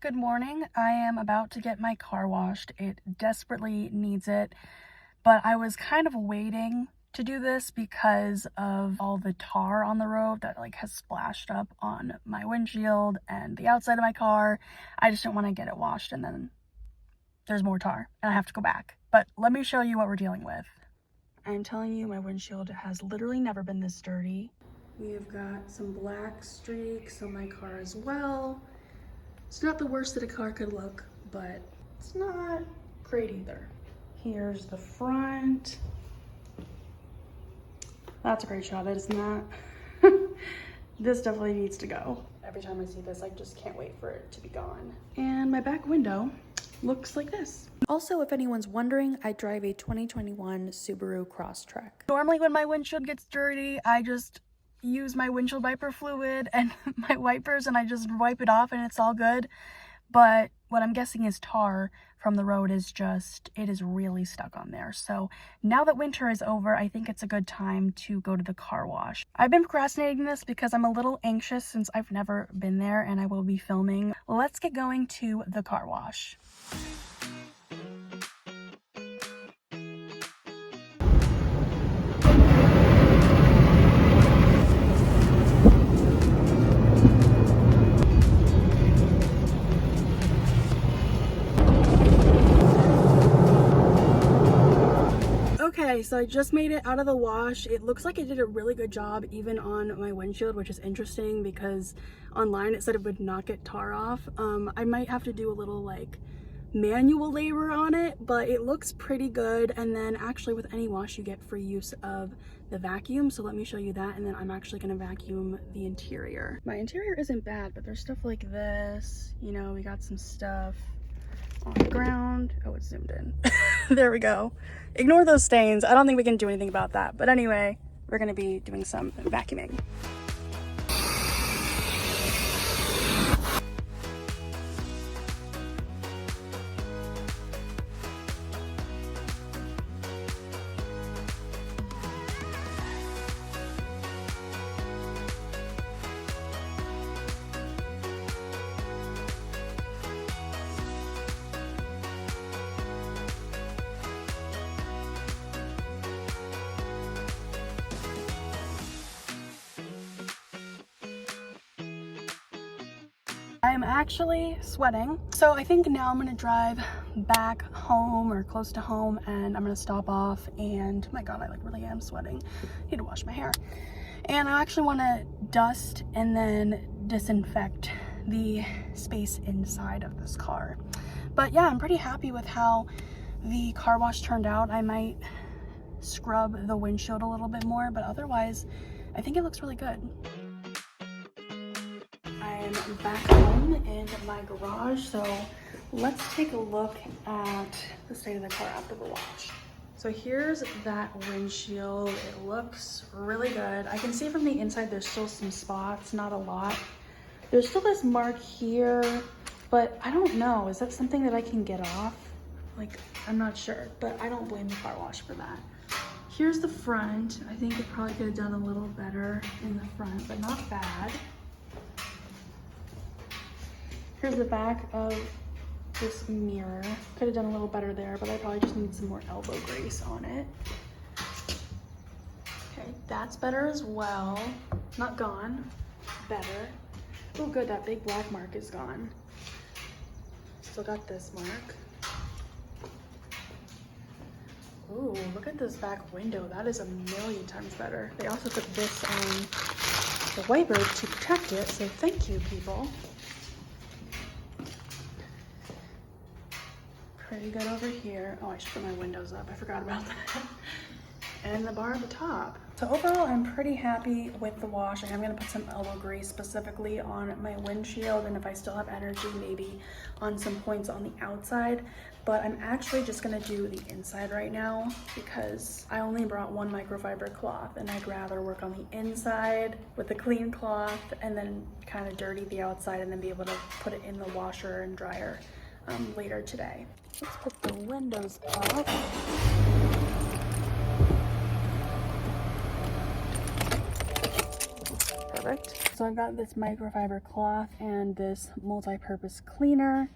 good morning. I am about to get my car washed. It desperately needs it, but I was kind of waiting to do this because of all the tar on the road that has splashed up on my windshield and the outside of my car. I just didn't want to get it washed and then there's more tar and I have to go back. But let me show you what we're dealing with. I'm telling you, my windshield has literally never been this dirty. We have got some black streaks on my car as well. It's not the worst that a car could look, but it's not great either. Here's the front. That's a great shot. It is not. This definitely needs to go. Every time I see this, I just can't wait for it to be gone. And my back window looks like this. Also, if anyone's wondering, I drive a 2021 Subaru Crosstrek. Normally when my windshield gets dirty, I just use my windshield wiper fluid and my wipers and I just wipe it off and it's all good. But what I'm guessing is tar from the road is it is really stuck on there. So now that winter is over, I think it's a good time to go to the car wash. I've been procrastinating this because I'm a little anxious since I've never been there and I will be filming. Let's get going to the car wash. Okay, so I just made it out of the wash. It looks like it did a really good job even on my windshield, which is interesting because online it said it would not get tar off. I might have to do a little manual labor on it, but it looks pretty good. And then actually with any wash you get free use of the vacuum, so let me show you that, and then I'm actually going to vacuum the interior. My interior isn't bad, but there's stuff like this, you know, we got some stuff on the ground. Oh, it's zoomed in. There we go. Ignore those stains. I don't think we can do anything about that, but anyway, we're going to be doing some vacuuming. I'm actually sweating, so I think now I'm gonna drive back home or close to home and I'm gonna stop off and my god, I really am sweating. I need to wash my hair. And I actually want to dust and then disinfect the space inside of this car. But yeah, I'm pretty happy with how the car wash turned out. I might scrub the windshield a little bit more, but otherwise I think it looks really good. I'm back home in my garage, so let's take a look at the state of the car after the wash. So here's that windshield. It looks really good. I can see from the inside there's still some spots, not a lot. There's still this mark here, but I don't know. Is that something that I can get off? I'm not sure, but I don't blame the car wash for that. Here's the front. I think it probably could have done a little better in the front, but not bad. Here's the back of this mirror. Could have done a little better there, but I probably just need some more elbow grease on it. Okay, that's better as well. Not gone, better. Oh good, that big black mark is gone. Still got this mark. Ooh, look at this back window. That is a million times better. They also put this on the wiper to protect it, so thank you, people. Pretty good over here. Oh, I should put my windows up. I forgot about that. And the bar at the top. So overall, I'm pretty happy with the wash. I'm gonna put some elbow grease specifically on my windshield, and if I still have energy, maybe on some points on the outside. But I'm actually just gonna do the inside right now because I only brought one microfiber cloth, and I'd rather work on the inside with a clean cloth and then kind of dirty the outside and then be able to put it in the washer and dryer later today. Let's put the windows up. Perfect. perfect. So I've got this microfiber cloth and this multi-purpose cleaner.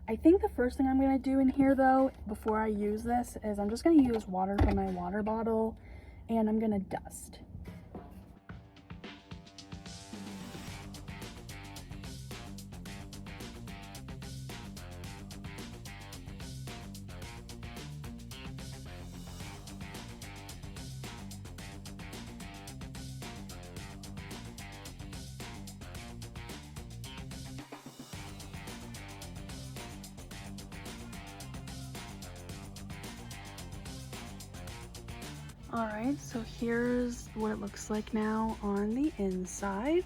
I think the first thing I'm gonna do in here though, before I use this, is I'm just gonna use water from my water bottle and I'm gonna dust. All right, so here's what it looks like now on the inside.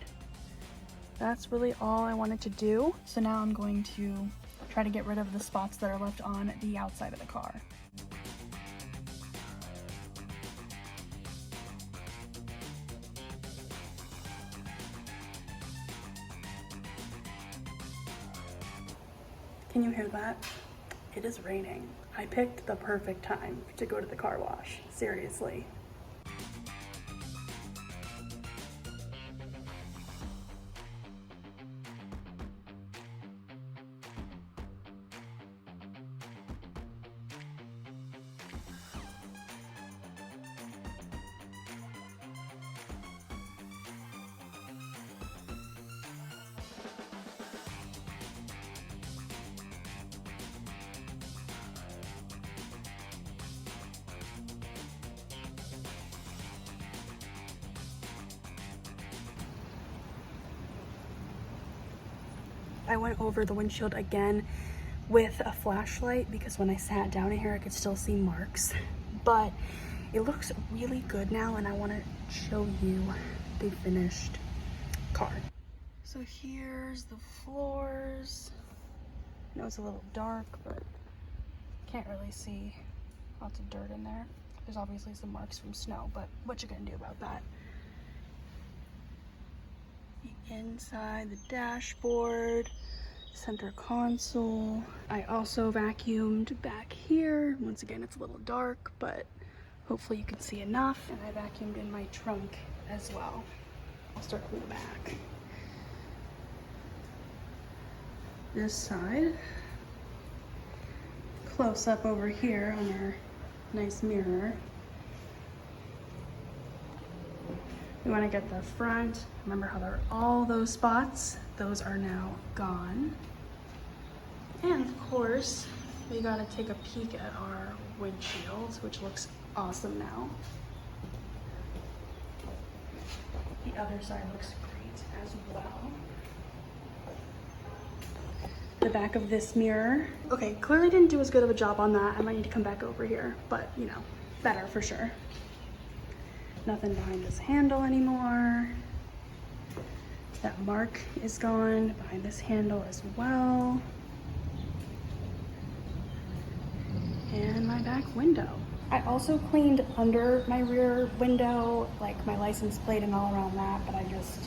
That's really all I wanted to do. So now I'm going to try to get rid of the spots that are left on the outside of the car. Can you hear that? It is raining. I picked the perfect time to go to the car wash, seriously. I went over the windshield again with a flashlight because when I sat down in here I could still see marks, but it looks really good now and I want to show you the finished car. So here's the floors. I know it's a little dark, but can't really see. Lots of dirt in there. There's obviously some marks from snow, but what you gonna do about that? Inside the dashboard, center console. I also vacuumed back here. Once again, it's a little dark, but hopefully you can see enough. And I vacuumed in my trunk as well. I'll start from the back. This side. Close up over here on our nice mirror. We want to get the front. Remember how there are all those spots? Those are now gone. And of course, we gotta take a peek at our windshields, which looks awesome now. The other side looks great as well. The back of this mirror. Okay, clearly didn't do as good of a job on that. I might need to come back over here, but you know, better for sure. Nothing behind this handle anymore. That mark is gone behind this handle as well. And my back window. I also cleaned under my rear window, like my license plate and all around that, but I just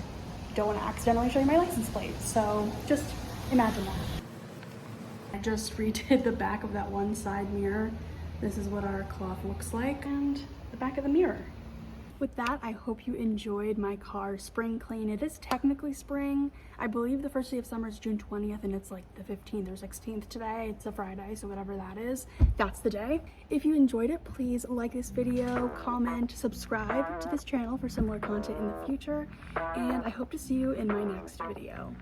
don't want to accidentally show you my license plate. So just imagine that. I just redid the back of that one side mirror. This is what our cloth looks like, and the back of the mirror. With that, I hope you enjoyed my car spring clean. It is technically spring. I believe the first day of summer is June 20th and it's like the 15th or 16th today. It's a Friday, so whatever that is, that's the day. If you enjoyed it, please like this video, comment, subscribe to this channel for similar content in the future, and I hope to see you in my next video.